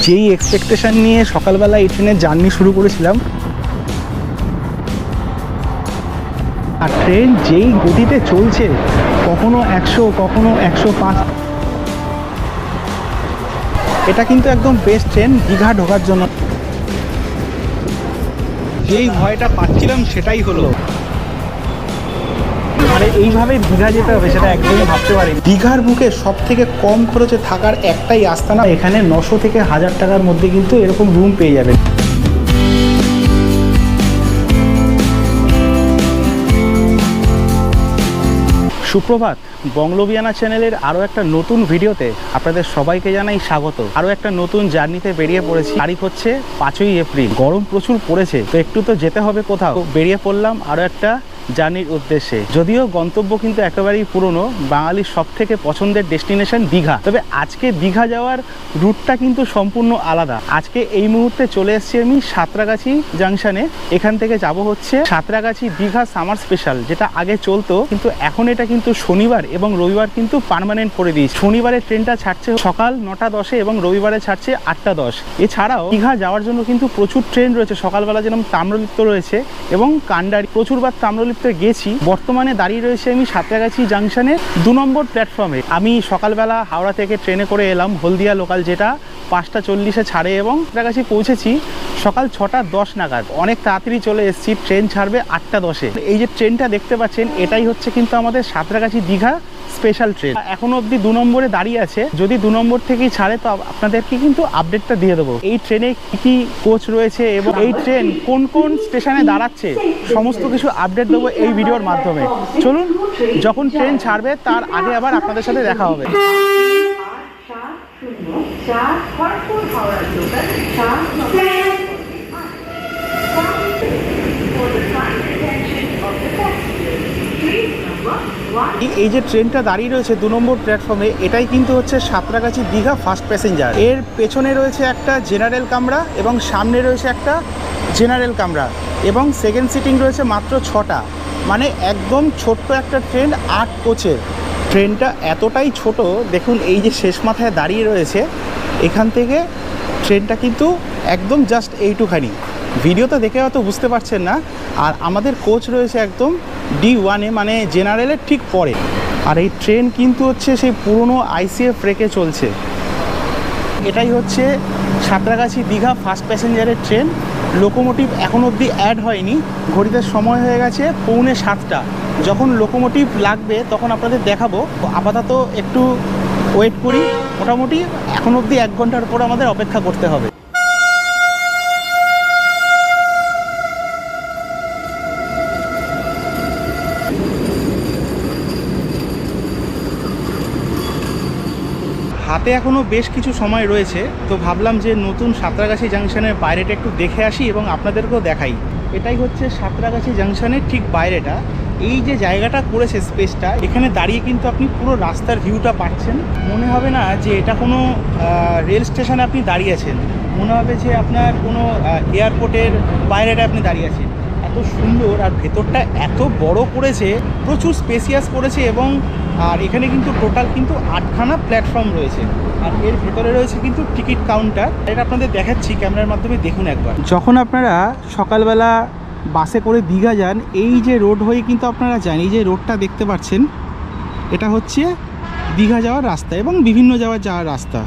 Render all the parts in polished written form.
যেই এক্সপেকটেশন নিয়ে সকালবেলা এই ট্রেনের জার্নি শুরু করেছিলাম, আর ট্রেন যেই গতিতে চলছে, কখনো 100, কখনো 105, এটা কিন্তু একদম বেস্ট ট্রেন দীঘা ঢোকার জন্য। যেই ভয়টা পাচ্ছিলাম সেটাই হলো, মানে এইভাবে দীঘা যেতে হবে সেটা একদমই ভাবতে পারি। দীঘার বুকে সব থেকে কম খরচে থাকার একটাই আস্তানা, এখানে 900 থেকে 1000 টাকার মধ্যে কিন্তু এরকম রুম পেয়ে যাবেন। সুপ্রভাত, বংলোবিয়ানা চ্যানেলের আরও একটা নতুন ভিডিওতে আপনাদের সবাইকে জানাই স্বাগত। আরও একটা নতুন জার্নিতে বেরিয়ে পড়েছি। তারিখ হচ্ছে 5ই এপ্রিল। গরম প্রচুর পড়েছে, তো একটু তো যেতে হবে কোথাও। বেরিয়ে পড়লাম আরও একটা জার্নির উদ্দেশ্যে। যদিও গন্তব্য কিন্তু একেবারেই পুরনো, বাঙালির সব থেকে পছন্দের ডেস্টিনেশন দীঘা। তবে আজকে দীঘা যাওয়ার রুটটা কিন্তু সম্পূর্ণ আলাদা। আজকে এই মুহূর্তে চলে এসেছি আমি সাঁতরাগাছি জাংশনে। এখান থেকে যাব হচ্ছে সাঁতরাগাছি দীঘা সামার স্পেশাল, যেটা আগে চলতো, কিন্তু এখন এটা কিন্তু শনিবার এবং রবিবার কিন্তু পার্মানেন্ট করে দিয়েছে। শনিবারে ট্রেনটা ছাড়ছে সকাল 9টা 10-এ এবং রবিবারে ছাড়ছে 8টা 10। এছাড়াও দীঘা যাওয়ার জন্য কিন্তু প্রচুর ট্রেন রয়েছে। সকালবেলা যেরকম তাম্রলিপ্ত রয়েছে এবং কান্ডারি, প্রচুরবার তাম্রলিপ্ত গেছি। বর্তমানে দাঁড়িয়ে রয়েছে আমি সাঁতরাগাছি জাংশনের 2 নম্বর প্ল্যাটফর্মে। আমি সকালবেলা হাওড়া থেকে ট্রেনে করে এলাম হলদিয়া লোকাল, যেটা 5টা 40-এ ছাড়ে, এবং সাঁতরাগাছি পৌঁছেছি সকাল 6টা 10 নাগাদ। অনেক তাড়াতাড়ি চলে এসেছি, ট্রেন ছাড়বে 8টা 10-এ। এই যে ট্রেনটা দেখতে পাচ্ছেন, এটাই হচ্ছে কিন্তু আমাদের সাঁতরাগাছি দীঘা স্পেশাল ট্রেন। এখনো অবধি 2 নম্বরে দাঁড়িয়ে আছে। যদি 2 নম্বর থেকেই ছাড়ে তো আপনাদেরকে কিন্তু আপডেটটা দিয়ে দেবো। এই ট্রেনে কি কি কোচ রয়েছে এবং এই ট্রেন কোন কোন স্টেশনে দাঁড়াচ্ছে, সমস্ত কিছু আপডেট দেবো এই ভিডিওর মাধ্যমে। চলুন, যখন ট্রেন ছাড়বে তার আগে আবার আপনাদের সাথে দেখা হবে। এই যে ট্রেনটা দাঁড়িয়ে রয়েছে 2 নম্বর প্ল্যাটফর্মে, এটাই কিন্তু হচ্ছে সাঁতরাগাছি দীঘা ফার্স্ট প্যাসেঞ্জার। এর পেছনে রয়েছে একটা জেনারেল কামরা এবং সামনে রয়েছে একটা জেনারেল কামরা, এবং সেকেন্ড সিটিং রয়েছে মাত্র 6টা। মানে একদম ছোট্ট একটা ট্রেন, 8 কোচের। ট্রেনটা এতটাই ছোট, দেখুন এই যে শেষ মাথায় দাঁড়িয়ে রয়েছে, এখান থেকে ট্রেনটা কিন্তু একদম জাস্ট এইটুখানি। ভিডিওতে দেখে হয়তো বুঝতে পারছেন না। আর আমাদের কোচ রয়েছে একদম D1-এ, মানে জেনারেলের ঠিক পরে। আর এই ট্রেন কিন্তু হচ্ছে সেই পুরনো ICF রেকে চলছে। এটাই হচ্ছে সাঁতরাগাছি দীঘা ফার্স্ট প্যাসেঞ্জারের ট্রেন। লোকোমোটিভ এখন অবধি অ্যাড হয়নি। ঘড়িতে সময় হয়ে গেছে 6:45। যখন লোকোমোটিভ লাগবে তখন আপনাদের দেখাবো। আপাতত একটু ওয়েট করি। মোটামুটি এখন অবধি 1 ঘন্টার পর আমাদের অপেক্ষা করতে হবে। হাতে এখনও বেশ কিছু সময় রয়েছে, তো ভাবলাম যে নতুন সাঁতরাগাছি জাংশনের বাইরেটা একটু দেখে আসি এবং আপনাদেরকেও দেখাই। এটাই হচ্ছে সাঁতরাগাছি জাংশনের ঠিক বাইরেটা। এই যে জায়গাটা করেছে স্পেসটা, এখানে দাঁড়িয়ে কিন্তু আপনি পুরো রাস্তার ভিউটা পাচ্ছেন। মনে হবে না যে এটা কোনো রেল স্টেশনে আপনি দাঁড়িয়ে আছেন, মনে হবে যে আপনার কোনো এয়ারপোর্টের বাইরেটা আপনি দাঁড়িয়ে আছেন। এত সুন্দর, আর ভেতরটা এত বড় করেছে, প্রচুর স্পেসিয়াস করেছে। এবং আর এখানে কিন্তু টোটাল কিন্তু 8খানা প্ল্যাটফর্ম রয়েছে। আর এর ভেতরে রয়েছে কিন্তু টিকিট কাউন্টার। এটা আপনাদের দেখাচ্ছি ক্যামেরার মাধ্যমে, দেখুন একবার। যখন আপনারা সকালবেলা বাসে করে দীঘা যান, এই যে রোড হয়ে কিন্তু আপনারা যান, এই যে রোডটা দেখতে পাচ্ছেন, এটা হচ্ছে দীঘা যাওয়ার রাস্তা এবং বিভিন্ন যাওয়ার রাস্তা।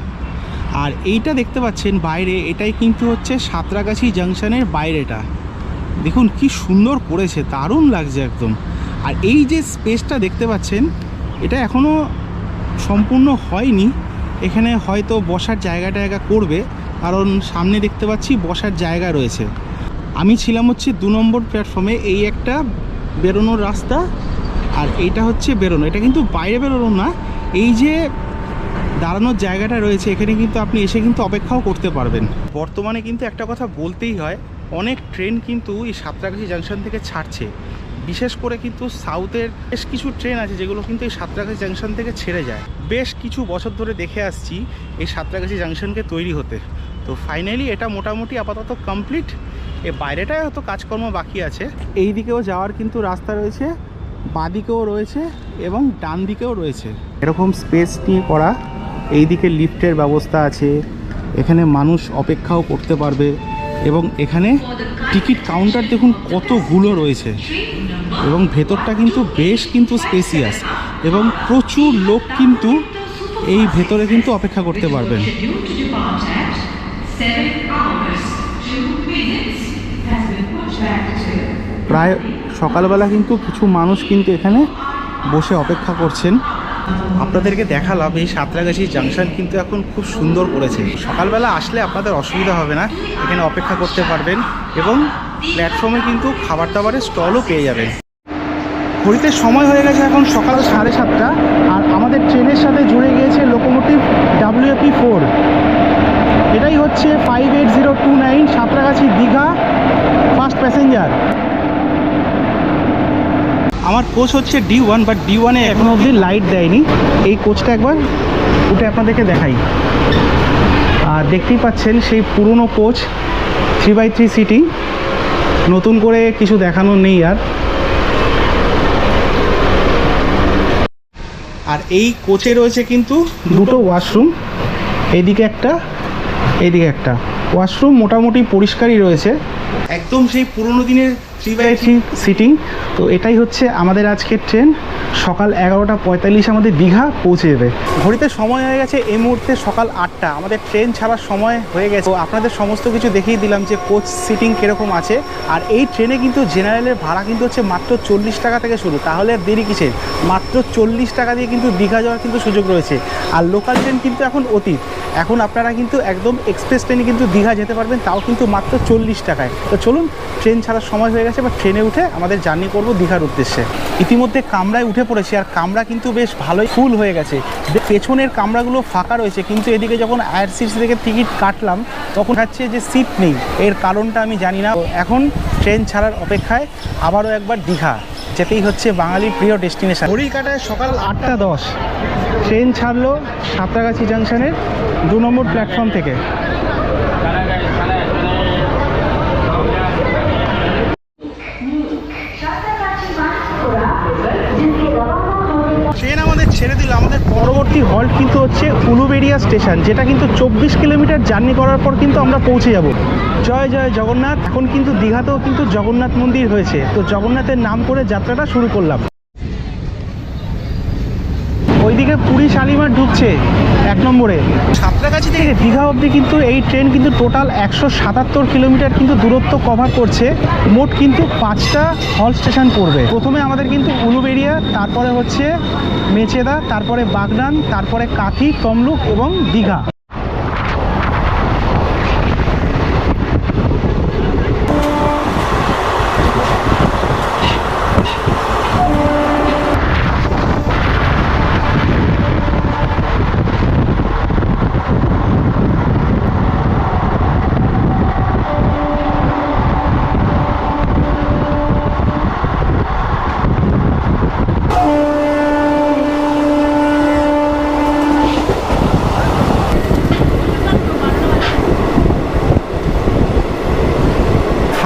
আর এইটা দেখতে পাচ্ছেন বাইরে, এটাই কিন্তু হচ্ছে সাঁতরাগাছি জাংশনের বাইরেটা। দেখুন কি সুন্দর করেছে, দারুণ লাগছে একদম। আর এই যে স্পেসটা দেখতে পাচ্ছেন, এটা এখনও সম্পূর্ণ হয়নি। এখানে হয়তো বসার জায়গা করবে, কারণ সামনে দেখতে পাচ্ছি বসার জায়গা রয়েছে। আমি ছিলাম হচ্ছে 2 নম্বর প্ল্যাটফর্মে। এই একটা বেরোনোর রাস্তা, আর এইটা হচ্ছে বেরোনো। এটা কিন্তু বাইরে বেরোনো না, এই যে দাঁড়ানোর জায়গাটা রয়েছে, এখানে কিন্তু আপনি এসে কিন্তু অপেক্ষাও করতে পারবেন। বর্তমানে কিন্তু একটা কথা বলতেই হয়, অনেক ট্রেন কিন্তু এই সাঁতরাগাছি জাংশন থেকে ছাড়ছে। বিশেষ করে কিন্তু সাউথের বেশ কিছু ট্রেন আছে যেগুলো কিন্তু এই সাঁতরাগাছি জাংশন থেকে ছেড়ে যায়। বেশ কিছু বছর ধরে দেখে আসছি এই সাঁতরাগাছি জাংশনকে তৈরি হতে। তো ফাইনালি এটা মোটামুটি আপাতত কমপ্লিট। এ বাইরেটায় হয়তো কাজকর্ম বাকি আছে। এই দিকেও যাওয়ার কিন্তু রাস্তা রয়েছে, বাঁ দিকেও রয়েছে এবং ডান দিকেও রয়েছে। এরকম স্পেস নিয়ে করা। এই দিকে লিফটের ব্যবস্থা আছে, এখানে মানুষ অপেক্ষাও করতে পারবে এবং এখানে টিকিট কাউন্টার দেখুন কতগুলো রয়েছে এবং ভেতরটা কিন্তু বেশ কিন্তু স্পেসিয়াস এবং প্রচুর লোক কিন্তু এই ভেতরে কিন্তু অপেক্ষা করতে পারবেন। প্রায় সকালবেলা কিন্তু কিছু মানুষ কিন্তু এখানে বসে অপেক্ষা করছেন। আপনাদেরকে দেখালাম এই সাঁতরাগাছি জাংশন কিন্তু এখন খুব সুন্দর করেছে। সকালবেলা আসলে আপনাদের অসুবিধা হবে না, এখানে অপেক্ষা করতে পারবেন এবং প্ল্যাটফর্মে কিন্তু খাবার দাবারের স্টলও পেয়ে যাবেন। ঘড়িতে সময় হয়ে গেছে এখন সকাল 7:30 আর আমাদের ট্রেনের সাথে জুড়ে গিয়েছে লোকোমোটিভ WAP4। এটাই হচ্ছে 58029 সাঁতরাগাছি দীঘা ফার্স্ট প্যাসেঞ্জার। আমার কোচ হচ্ছে D1, বাট D1-এ এখনো অবধি লাইট দেয়নি। এই কোচটা একবার উঠে আপনাদেরকে দেখাই। আর দেখতেই পাচ্ছেন সেই পুরনো কোচ 3x3 সিটিং, নতুন করে কিছু দেখানোর নেই আর। আর এই কোচে রয়েছে কিন্তু দুটো ওয়াশরুম, এইদিকে একটা এইদিকে একটা। ওয়াশরুম মোটামুটি পরিষ্কারই রয়েছে, একদম সেই পুরনো দিনের 3x3 সিটিং। তো এটাই হচ্ছে আমাদের আজকের ট্রেন। সকাল 11:45 আমাদের দীঘা পৌঁছে যাবে। ঘড়িতে সময় হয়ে গেছে এই মুহূর্তে সকাল 8টা, আমাদের ট্রেন ছাড়ার সময় হয়ে গেছে। তো আপনাদের সমস্ত কিছু দেখিয়ে দিলাম যে কোচ সিটিং কীরকম আছে। আর এই ট্রেনে কিন্তু জেনারেলের ভাড়া কিন্তু হচ্ছে মাত্র 40 টাকা থেকে শুরু। তাহলে আর দেরি কিসের, মাত্র 40 টাকা দিয়ে কিন্তু দীঘা যাওয়ার কিন্তু সুযোগ রয়েছে। আর লোকাল ট্রেন কিন্তু এখন অতীত, এখন আপনারা কিন্তু একদম এক্সপ্রেস ট্রেনে কিন্তু দীঘা যেতে পারবেন, তাও কিন্তু মাত্র 40 টাকায়। তো চলুন, ট্রেন ছাড়ার সময় হয়ে গেছে, বা ট্রেনে উঠে আমাদের জার্নি করব দীঘার উদ্দেশ্যে। ইতিমধ্যে কামরায় উঠে পড়েছি, আর কামরা কিন্তু বেশ ভালোই ফুল হয়ে গেছে। পেছনের কামরাগুলো ফাঁকা রয়েছে, কিন্তু এদিকে যখন IRCTC থেকে টিকিট কাটলাম তখন হচ্ছে যে সিট নেই। এর কারণটা আমি জানি না। এখন ট্রেন ছাড়ার অপেক্ষায় আবারও একবার দীঘা যেতেই হচ্ছে, বাঙালির প্রিয় ডেস্টিনেশন। ঘড়ির কাটায় সকাল 8:10, ট্রেন ছাড়লো সাঁতরাগাছি জাংশনের 2 নম্বর প্ল্যাটফর্ম থেকে। ট্রেন আমাদের ছেড়ে দিল। আমাদের পরবর্তী হল্ট কিন্তু হচ্ছে উলুবেড়িয়া স্টেশন, যেটা কিন্তু 24 কিলোমিটার জার্নি করার পর কিন্তু আমরা পৌঁছে যাব। জয় জয় জগন্নাথ। এখন কিন্তু দীঘাতেও কিন্তু জগন্নাথ মন্দির হয়েছে, তো জগন্নাথের নাম করে যাত্রাটা শুরু করলাম। ওইদিকে পুরী শালিমার ঢুকছে 1 নম্বরে। সাঁতরাগাছি থেকে দীঘা অবধি কিন্তু এই ট্রেন কিন্তু টোটাল 177 কিলোমিটার কিন্তু দূরত্ব কভার করছে। মোট কিন্তু 5টা হল্ট স্টেশন পড়বে। প্রথমে আমাদের কিন্তু উলুবেড়িয়া, তারপরে হচ্ছে মেচেদা, তারপরে বাগনান, তারপরে কাঁথি, তমলুক এবং দীঘা।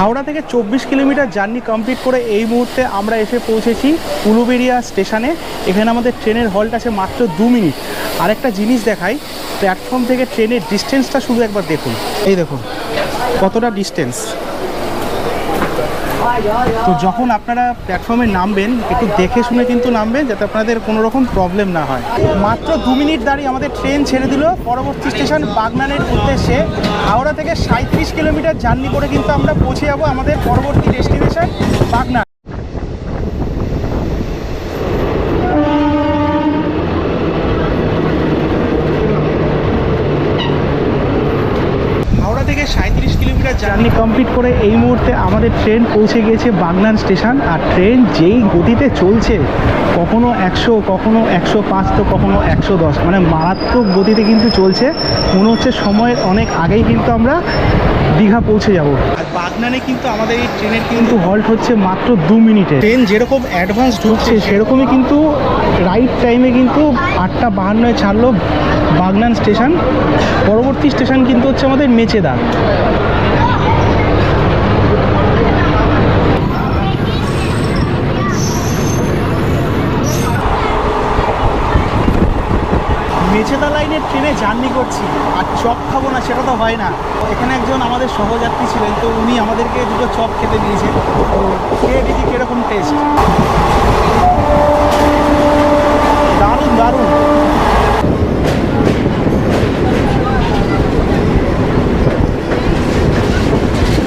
হাওড়া থেকে 24 কিলোমিটার জার্নি কমপ্লিট করে এই মুহূর্তে আমরা এসে পৌঁছেছি উলুবেড়িয়া স্টেশনে। এখানে আমাদের ট্রেনের হল্ট আছে মাত্র 2 মিনিট। আরেকটা জিনিস দেখাই, প্ল্যাটফর্ম থেকে ট্রেনের ডিস্টেন্সটা শুধু একবার দেখুন। এই দেখুন কতটা ডিস্টেন্স। তো যখন আপনারা প্ল্যাটফর্মে নামবেন একটু দেখে শুনে কিন্তু নামবেন, যাতে আপনাদের কোনো রকম প্রবলেম না হয়। মাত্র 2 মিনিট দাঁড়িয়ে আমাদের ট্রেন ছেড়ে দিল পরবর্তী স্টেশন বাগনানের উদ্দেশ্যে। হাওড়া থেকে 37 কিলোমিটার জার্নি করে কিন্তু আমরা পৌঁছে যাবো আমাদের পরবর্তী ডেস্টিনেশন বাগনান। হাওড়া থেকে 37 কিলোমিটার জার্নি কমপ্লিট করে এই মুহূর্তে আমাদের ট্রেন পৌঁছে গিয়েছে বাগনান স্টেশন। আর ট্রেন যেই গতিতে চলছে, কখনো 100, কখনো 105, তো কখনো 110, মানে মারাত্মক গতিতে কিন্তু চলছে। মনে হচ্ছে সময়ের অনেক আগেই কিন্তু আমরা দীঘা পৌঁছে যাব। আর বাগনানে কিন্তু আমাদের এই ট্রেনের কিন্তু হল্ট হচ্ছে মাত্র 2 মিনিটে। ট্রেন যেরকম অ্যাডভান্স ঢুকছে সেরকমই কিন্তু রাইট টাইমে কিন্তু 8:52 ছাড়লো বাগনান স্টেশন। পরবর্তী স্টেশন কিন্তু হচ্ছে আমাদের মেচেদা। মেছেদা লাইনের ট্রেনে জার্নি করছি আর চপ খাবো না সেটা তো হয় না। এখানে একজন আমাদের সহযাত্রী ছিলেন, তো উনি আমাদেরকে দুটো চপ খেতে দিয়েছে, তো খেয়ে দেখি কীরকম টেস্ট। দারুণ দারুণ।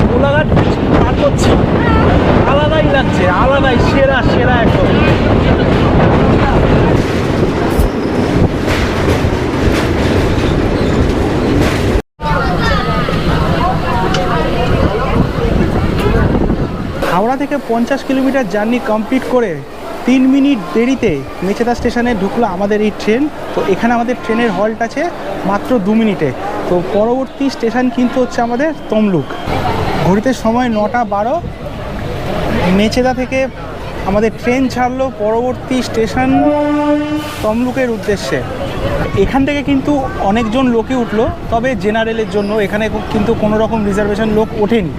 কোলাঘাট পার করছি, আলাদাই লাগছে, আলাদাই, সেরা সেরা একদম। হাওড়া থেকে 50 কিলোমিটার জার্নি কমপ্লিট করে 3 মিনিট দেরিতে মেছেদা স্টেশনে ঢুকলো আমাদের এই ট্রেন। তো এখানে আমাদের ট্রেনের হল্ট আছে মাত্র 2 মিনিটে। তো পরবর্তী স্টেশন কিন্তু হচ্ছে আমাদের তমলুক। ঘড়িতে সময় 9:12। মেছেদা থেকে আমাদের ট্রেন ছাড়লো, পরবর্তী স্টেশন তমলুকের উদ্দেশ্যে। এখান থেকে কিন্তু অনেকজন লোকই উঠলো, তবে জেনারেলের জন্য এখানে কিন্তু কোনো রকম রিজার্ভেশন লোক ওঠেনি।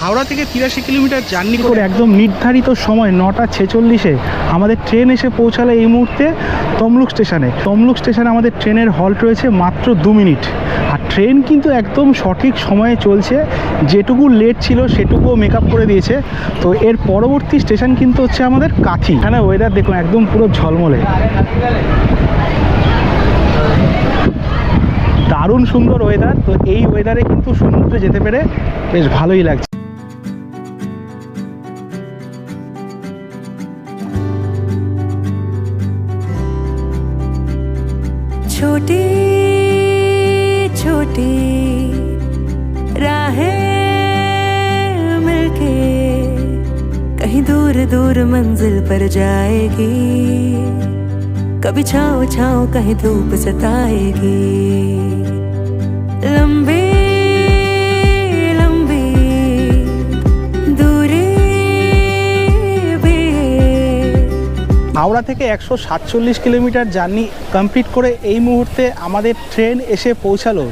হাওড়া থেকে 83 কিলোমিটার জার্নি করে একদম নির্ধারিত সময় 9:46-এ আমাদের ট্রেন এসে পৌঁছালো এই মুহূর্তে তমলুক স্টেশনে। তমলুক স্টেশনে আমাদের ট্রেনের হল্ট রয়েছে মাত্র 2 মিনিট। আর ট্রেন কিন্তু একদম সঠিক সময়ে চলছে, যেটুকু লেট ছিল সেটুকুও মেকআপ করে দিয়েছে। তো এর পরবর্তী স্টেশন কিন্তু হচ্ছে আমাদের কাথি। এখানে ওয়েদার দেখুন একদম পুরো ঝলমলে, দারুণ সুন্দর ওয়েদার। তো এই ওয়েদারে কিন্তু সমুদ্রে যেতে পেরে বেশ ভালোই লাগছে। छोटी छोटी राहें मिलके कहीं दूर दूर मंजिल पर जाएगी, कभी छाँव छाँव कहीं धूप सताएगी। लंबी लंबी दूरी भी হাওড়া থেকে 147 কিলোমিটার জার্নি কমপ্লিট করে এই মুহূর্তে আমাদের ট্রেন এসে পৌঁছালো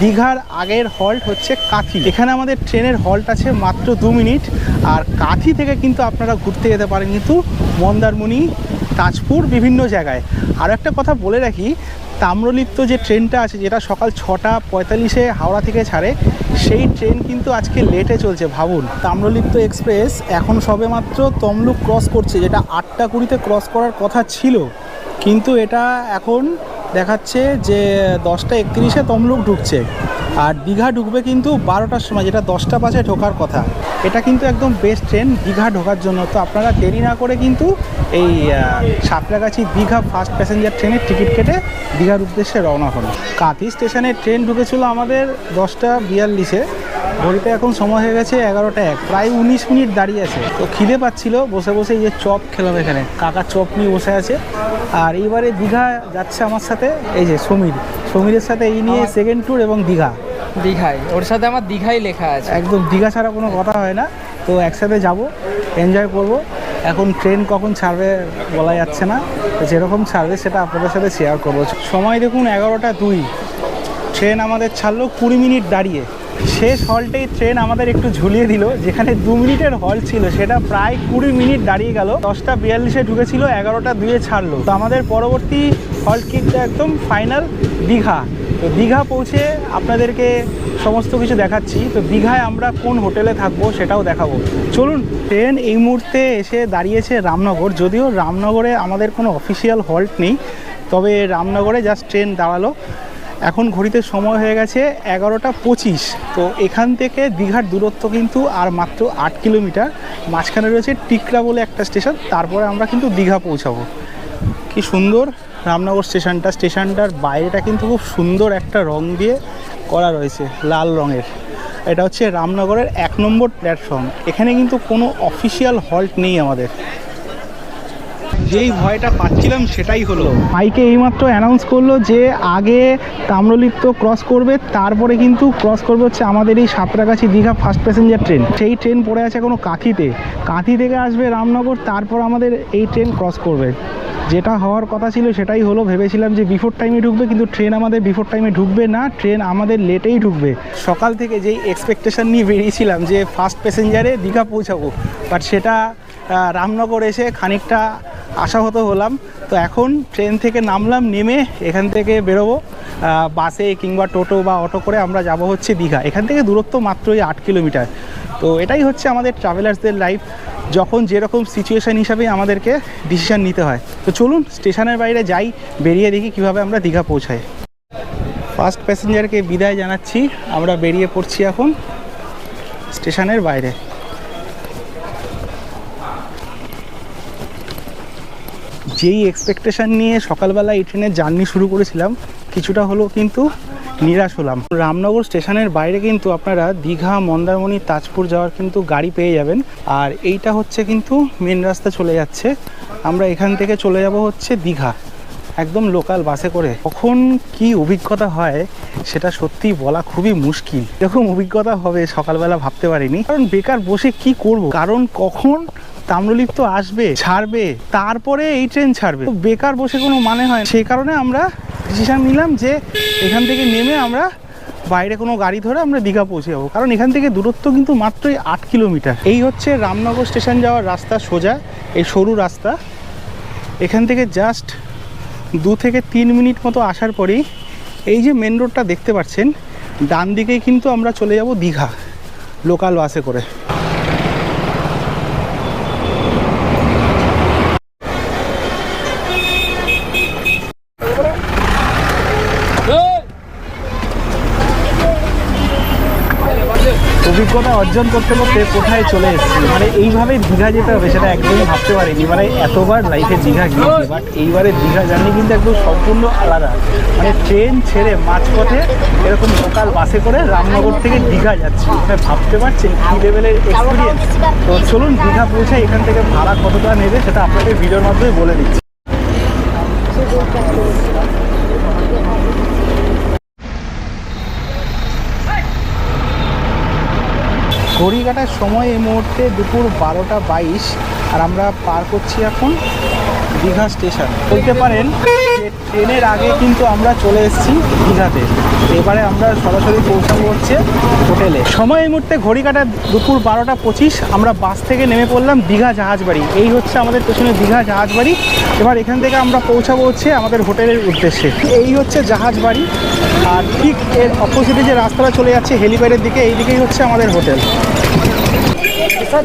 দীঘার আগের হল্ট হচ্ছে কাথি। এখানে আমাদের ট্রেনের হল্ট আছে মাত্র 2 মিনিট। আর কাথি থেকে কিন্তু আপনারা ঘুরতে যেতে পারেন কিন্তু মন্দারমণি, তাজপুর, বিভিন্ন জায়গায়। আর একটা কথা বলে রাখি, তাম্রলিপ্ত যে ট্রেনটা আছে, যেটা সকাল 6:45-এ হাওড়া থেকে ছাড়ে, সেই ট্রেন কিন্তু আজকে লেটে চলছে। ভাবুন, তাম্রলিপ্ত এক্সপ্রেস এখন সবেমাত্র তমলুক ক্রস করছে, যেটা 8:20-তে ক্রস করার কথা ছিল, কিন্তু এটা এখন দেখাচ্ছে যে 10:31-এ তমলুক ঢুকছে। আর দীঘা ঢুকবে কিন্তু 12টার সময়, যেটা 10:05-এ ঢোকার কথা। এটা কিন্তু একদম বেস্ট ট্রেন দীঘা ঢোকার জন্য। তো আপনারা দেরি না করে কিন্তু এই সাঁতরাগাছি দীঘা ফার্স্ট প্যাসেঞ্জার ট্রেনের টিকিট কেটে দীঘার উদ্দেশ্যে রওনা হন। কাঁথি স্টেশনে ট্রেন ঢুকেছিল আমাদের 10:42-এ। ঘড়িতে এখন সময় হয়ে গেছে 11:01, প্রায় 19 মিনিট দাঁড়িয়ে আছে। তো খিদে পাচ্ছিল, বসে বসে এই যে চপ খেলাম, এখানে কাকা চপ নিয়ে বসে আছে। আর এইবারে দীঘা যাচ্ছে আমার সাথে এই যে সমীরের সাথে এই নিয়ে সেকেন্ড ট্যুর এবং দীঘায়, ওর সাথে আমার দীঘাই লেখা আছে। একদম দীঘা ছাড়া কোনো কথা হয় না। তো একসাথে যাব, এনজয় করব। এখন ট্রেন কখন ছাড়বে বলা যাচ্ছে না, যেরকম ছাড়বে সেটা আপনাদের সাথে শেয়ার করব। সময় দেখুন 11:02। ট্রেন আমাদের ছাড়লো 20 মিনিট দাঁড়িয়ে। শেষ হল্টেই ট্রেন আমাদের একটু ঝুলিয়ে দিল, যেখানে 2 মিনিটের হল্ট ছিল সেটা প্রায় 20 মিনিট দাঁড়িয়ে গেল। 10:42-এ ঢুকেছিল, 11:02-এ ছাড়লো। তো আমাদের পরবর্তী হল্ট কিন্তু একদম ফাইনাল দীঘা। তো দীঘা পৌঁছে আপনাদেরকে সমস্ত কিছু দেখাচ্ছি। তো দীঘায় আমরা কোন হোটেলে থাকবো সেটাও দেখাবো, চলুন। ট্রেন এই মুহূর্তে এসে দাঁড়িয়েছে রামনগর। যদিও রামনগরে আমাদের কোনো অফিসিয়াল হল্ট নেই, তবে রামনগরে জাস্ট ট্রেন দাঁড়ালো। এখন ঘড়িতে সময় হয়ে গেছে 11:25। তো এখান থেকে দীঘার দূরত্ব কিন্তু আর মাত্র 8 কিলোমিটার। মাঝখানে রয়েছে টিকরা বলে একটা স্টেশন, তারপরে আমরা কিন্তু দীঘা পৌঁছাবো। কি সুন্দর রামনগর স্টেশনটা। স্টেশনটার বাইরেটা কিন্তু খুব সুন্দর একটা রং দিয়ে করা রয়েছে, লাল রঙের। এটা হচ্ছে রামনগরের 1 নম্বর প্ল্যাটফর্ম। এখানে কিন্তু কোনো অফিসিয়াল হল্ট নেই আমাদের। যেই ভয়টা পাচ্ছিলাম সেটাই হলো। মাইকে এইমাত্র অ্যানাউন্স করলো যে আগে তাম্রলিপ্ত ক্রস করবে, তারপরে কিন্তু ক্রস করবে হচ্ছে আমাদের এই Santragachi Digha first passenger train. সেই ট্রেন পড়ে আছে কোনো কাঁথিতে, কাঁথি থেকে আসবে রামনগর, তারপর আমাদের এই ট্রেন ক্রস করবে। যেটা হওয়ার কথা ছিল সেটাই হলো। ভেবেছিলাম যে বিফোর টাইমে ঢুকবে, কিন্তু ট্রেন আমাদের বিফোর টাইমে ঢুকবে না, ট্রেন আমাদের লেটেই ঢুকবে। সকাল থেকে যেই এক্সপেকটেশন নিয়ে বেরিয়েছিলাম যে ফার্স্ট প্যাসেঞ্জারে দীঘা পৌঁছাবো, বাট সেটা রামনগর এসে খানিকটা আশাহত হলাম। তো এখন ট্রেন থেকে নামলাম, নেমে এখান থেকে বেরোবো বাসে কিংবা টোটো বা অটো করে আমরা যাব হচ্ছে দীঘা। এখান থেকে দূরত্ব মাত্রই 8 কিলোমিটার। তো এটাই হচ্ছে আমাদের ট্রাভেলার্সদের লাইফ, যখন যেরকম সিচুয়েশান হিসাবে আমাদেরকে ডিসিশান নিতে হয়। তো চলুন স্টেশনের বাইরে যাই, বেরিয়ে দেখি কিভাবে আমরা দীঘা পৌঁছাই। ফার্স্ট প্যাসেঞ্জারকে বিদায় জানাচ্ছি, আমরা বেরিয়ে পড়ছি এখন স্টেশনের বাইরে। যেই এক্সপেকটেশান নিয়ে সকালবেলা এই ট্রেনের জার্নি শুরু করেছিলাম, কিছুটা হলেও কিন্তু নিরাশ হলাম। রামনগর স্টেশনের বাইরে কিন্তু আপনারা দীঘা, মন্দারমণি, তাজপুর যাওয়ার কিন্তু গাড়ি পেয়ে যাবেন। আর এইটা হচ্ছে কিন্তু মেন রাস্তা চলে যাচ্ছে, আমরা এখান থেকে চলে যাব হচ্ছে দীঘা একদম লোকাল বাসে করে। কখন কি অভিজ্ঞতা হয় সেটা সত্যিই বলা খুবই মুশকিল। এরকম অভিজ্ঞতা হবে সকালবেলা ভাবতে পারিনি, কারণ বেকার বসে কি করব, কারণ কখন তাম্রলিপ্ত আসবে, ছাড়বে, তারপরে এই ট্রেন ছাড়বে, তো বেকার বসে কোনো মানে হয়। সেই কারণে আমরা ডিসিশন নিলাম যে এখান থেকে নেমে আমরা বাইরে কোনো গাড়ি ধরে আমরা দীঘা পৌঁছে যাবো, কারণ এখান থেকে দূরত্ব কিন্তু মাত্রই 8 কিলোমিটার। এই হচ্ছে রামনগর স্টেশন যাওয়ার রাস্তা, সোজা এই সরু রাস্তা। এখান থেকে জাস্ট 2 থেকে 3 মিনিট মতো আসার পরেই এই যে মেন রোডটা দেখতে পাচ্ছেন, ডান দিকেই কিন্তু আমরা চলে যাব দীঘা লোকাল বাসে করে। অভিজ্ঞতা অর্জন করতে করতে কোথায় চলে এসেছি, মানে এইভাবে দীঘা যেতে হবে সেটা একদমই ভাবতে পারিনি। মানে এতবার লাইফে দীঘা গিয়েছি, বাট এইবারে দীঘা জার্নি কিন্তু একদম সম্পূর্ণ আলাদা। মানে ট্রেন ছেড়ে মাঝপথে এরকম লোকাল বাসে করে রামনগর থেকে দীঘা যাচ্ছি, মানে ভাবতে পারছেন কী লেভেলের এক্সপিরিয়েন্স। তো চলুন দীঘা পৌঁছাই, এখান থেকে ভাড়া কতটা নেবে সেটা আপনাদের ভিডিওর মাধ্যমে বলে দিচ্ছি। ঘড়ি কাটার সময় এই মুহূর্তে দুপুর 12:22, আর আমরা পার করছি এখন দীঘা স্টেশন। বলতে পারেন যে ট্রেনের আগে কিন্তু আমরা চলে এসেছি দীঘাতে। এবারে আমরা সরাসরি পৌঁছাবো হচ্ছে হোটেলে। সময় এই মুহূর্তে ঘড়ি কাটা দুপুর 12:25, আমরা বাস থেকে নেমে পড়লাম দীঘা জাহাজবাড়ি। এই হচ্ছে আমাদের পেছনে দীঘা জাহাজবাড়ি। এবার এখান থেকে আমরা পৌঁছাবো হচ্ছে আমাদের হোটেলের উদ্দেশ্যে। এই হচ্ছে জাহাজবাড়ি, আর ঠিক এর অপোজিটে যে রাস্তাটা চলে যাচ্ছে হেলিপ্যাডের দিকে, এই দিকেই হচ্ছে আমাদের হোটেল।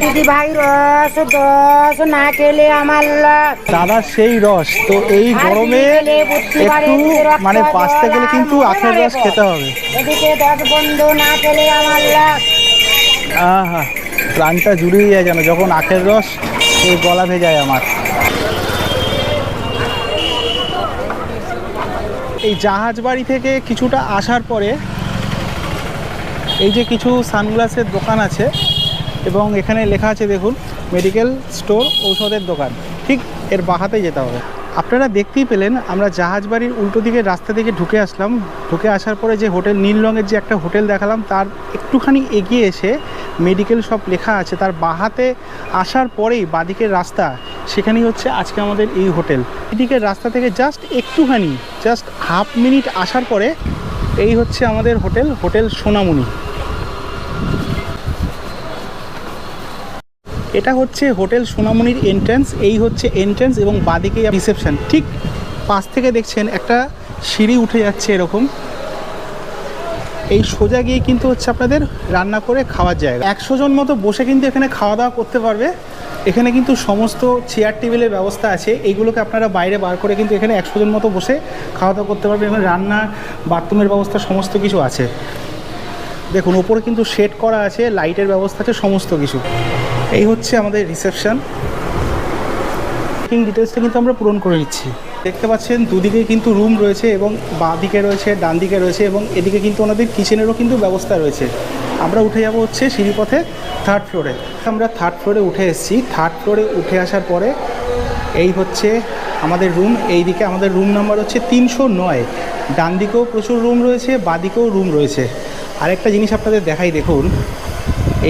দিদি ভাই রস দশ না খেলে আমার দাদা সেই রস, তো এই গরমে একটু মানে বাঁচতে গেলে কিন্তু আখের রস খেতে হবে। এদিকে 10 বন্ধু না খেলে আমার আহা, প্রাণটা জুড়িয়ে যায় যেন যখন আখের রস এই গলা ভেজায় আমার। এই জাহাজবাড়ি থেকে কিছুটা আসার পরে এই যে কিছু সানগ্লাসের দোকান আছে, এবং এখানে লেখা আছে দেখুন মেডিকেল স্টোর, ঔষধের দোকান। ঠিক এর বাহাতে যেতে হবে। আপনারা দেখতেই পেলেন আমরা জাহাজবাড়ির উল্টো দিকের রাস্তা থেকে ঢুকে আসলাম। ঢুকে আসার পরে যে হোটেল, নীল রঙের যে একটা হোটেল দেখালাম, তার একটুখানি এগিয়ে এসে মেডিকেল শপ লেখা আছে, তার বাহাতে আসার পরেই বাদিকের রাস্তা, সেখানেই হচ্ছে আজকে আমাদের এই হোটেল। এদিকের রাস্তা থেকে জাস্ট একটুখানি, জাস্ট হাফ মিনিট আসার পরে এই হচ্ছে আমাদের হোটেল, হোটেল সোনামণি। এটা হচ্ছে হোটেল সোনামণির এন্ট্রান্স। এই হচ্ছে এন্ট্রান্স এবং বাদিকে রিসেপশন। ঠিক পাশ থেকে দেখছেন একটা সিঁড়ি উঠে যাচ্ছে এরকম। এই সোজা গিয়ে কিন্তু হচ্ছে আপনাদের রান্না করে খাওয়ার জায়গা। 100 জন মতো বসে কিন্তু এখানে খাওয়া দাওয়া করতে পারবে। এখানে কিন্তু সমস্ত চেয়ার টেবিলের ব্যবস্থা আছে, এইগুলোকে আপনারা বাইরে বার করে কিন্তু এখানে 100 জন মতো বসে খাওয়া দাওয়া করতে পারবে। এখানে রান্না, বাথরুমের ব্যবস্থা সমস্ত কিছু আছে। দেখুন ওপরে কিন্তু শেড করা আছে, লাইটের ব্যবস্থা আছে, সমস্ত কিছু। এই হচ্ছে আমাদের রিসেপশন। বুকিং ডিটেলসটা কিন্তু আমরা পূরণ করে নিচ্ছি। দেখতে পাচ্ছেন দুদিকে কিন্তু রুম রয়েছে, এবং বাঁ দিকে রয়েছে, ডান দিকে রয়েছে, এবং এদিকে কিন্তু ওনাদের কিচেনেরও কিন্তু ব্যবস্থা রয়েছে। আমরা উঠে যাব হচ্ছে সিঁড়িপথে 3rd ফ্লোরে। আমরা 3rd ফ্লোরে উঠে এসেছি। 3rd ফ্লোরে উঠে আসার পরে এই হচ্ছে আমাদের রুম। এই দিকে আমাদের রুম নাম্বার হচ্ছে 309। ডান দিকেও প্রচুর রুম রয়েছে, বাদিকেও রুম রয়েছে। আরেকটা জিনিস আপনাদের দেখাই, দেখুন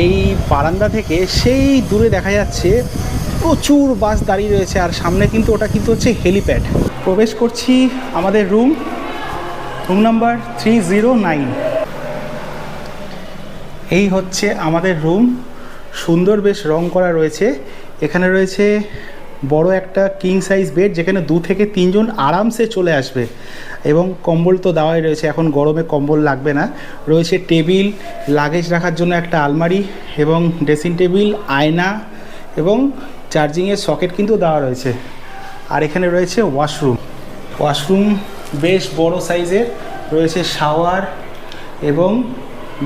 এই বারান্দা থেকে সেই দূরে দেখা যাচ্ছে প্রচুর বাস দাঁড়িয়ে রয়েছে, আর সামনে কিন্তু ওটা কিন্তু হচ্ছে হেলিপ্যাড। প্রবেশ করছি আমাদের রুম নাম্বার 309। এই হচ্ছে আমাদের রুম, সুন্দর বেশ রং করা রয়েছে। এখানে রয়েছে বড় একটা কিং সাইজ বেড, যেখানে 2 থেকে 3 জন আরামসে চলে আসবে, এবং কম্বল তো দেওয়াই রয়েছে, এখন গরমে কম্বল লাগবে না। রয়েছে টেবিল, লাগেজ রাখার জন্য একটা আলমারি, এবং ড্রেসিং টেবিল, আয়না এবং চার্জিংয়ের সকেট কিন্তু দেওয়া রয়েছে। আর এখানে রয়েছে ওয়াশরুম বেশ বড় সাইজের রয়েছে, শাওয়ার এবং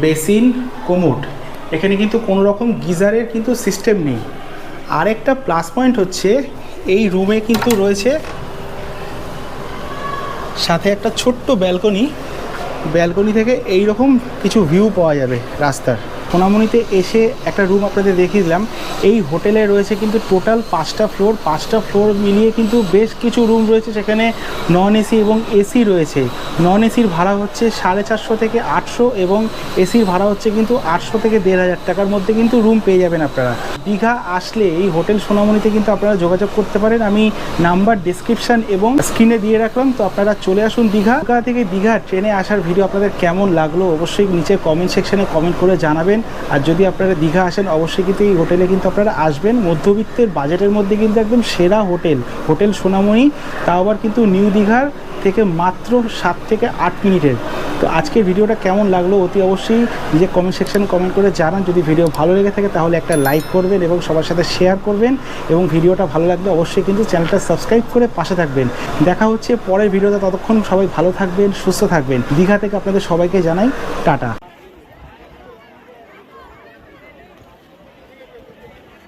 বেসিন, কোমোড। এখানে কিন্তু কোনো রকম গিজারের কিন্তু সিস্টেম নেই। আরেকটা প্লাস পয়েন্ট হচ্ছে এই রুমে কিন্তু রয়েছে সাথে একটা ছোট্ট ব্যালকনি থেকে এই রকম কিছু ভিউ পাওয়া যাবে রাস্তার। সোনামণিতে এসে একটা রুম আপনাদের দেখিয়ে দিলাম। এই হোটেলে রয়েছে কিন্তু টোটাল 5টা ফ্লোর মিলিয়ে কিন্তু বেশ কিছু রুম রয়েছে, সেখানে নন এসি এবং এসি রয়েছে। নন এসির ভাড়া হচ্ছে 450 থেকে 800, এবং এসির ভাড়া হচ্ছে কিন্তু 800 থেকে 1500 টাকার মধ্যে কিন্তু রুম পেয়ে যাবেন আপনারা। দীঘা আসলে এই হোটেল সোনামণিতে কিন্তু আপনারা যোগাযোগ করতে পারেন। আমি নাম্বার ডিসক্রিপশান এবং স্ক্রিনে দিয়ে রাখলাম, তো আপনারা চলে আসুন দীঘা থেকে। দীঘা ট্রেনে আসার ভিডিও আপনাদের কেমন লাগলো অবশ্যই নিচে কমেন্ট সেকশনে কমেন্ট করে জানাবেন। আর যদি আপনারা দীঘা আসেন অবশ্যই কিন্তু এই হোটেলে কিন্তু আপনারা আসবেন। মধ্যবিত্তের বাজেটের মধ্যে কিন্তু একদম সেরা হোটেল সোনামণি, তাও আবার কিন্তু নিউ দীঘার থেকে মাত্র 7 থেকে 8 মিনিটের। তো আজকের ভিডিওটা কেমন লাগলো অতি অবশ্যই নিজে কমেন্ট সেকশনে কমেন্ট করে জানান। যদি ভিডিও ভালো লেগে থাকে তাহলে একটা লাইক করবেন এবং সবার সাথে শেয়ার করবেন, এবং ভিডিওটা ভালো লাগলে অবশ্যই কিন্তু চ্যানেলটা সাবস্ক্রাইব করে পাশে থাকবেন। দেখা হচ্ছে পরের ভিডিওতে, ততক্ষণ সবাই ভালো থাকবেন, সুস্থ থাকবেন। দীঘা থেকে আপনাদের সবাইকে জানাই টাটা।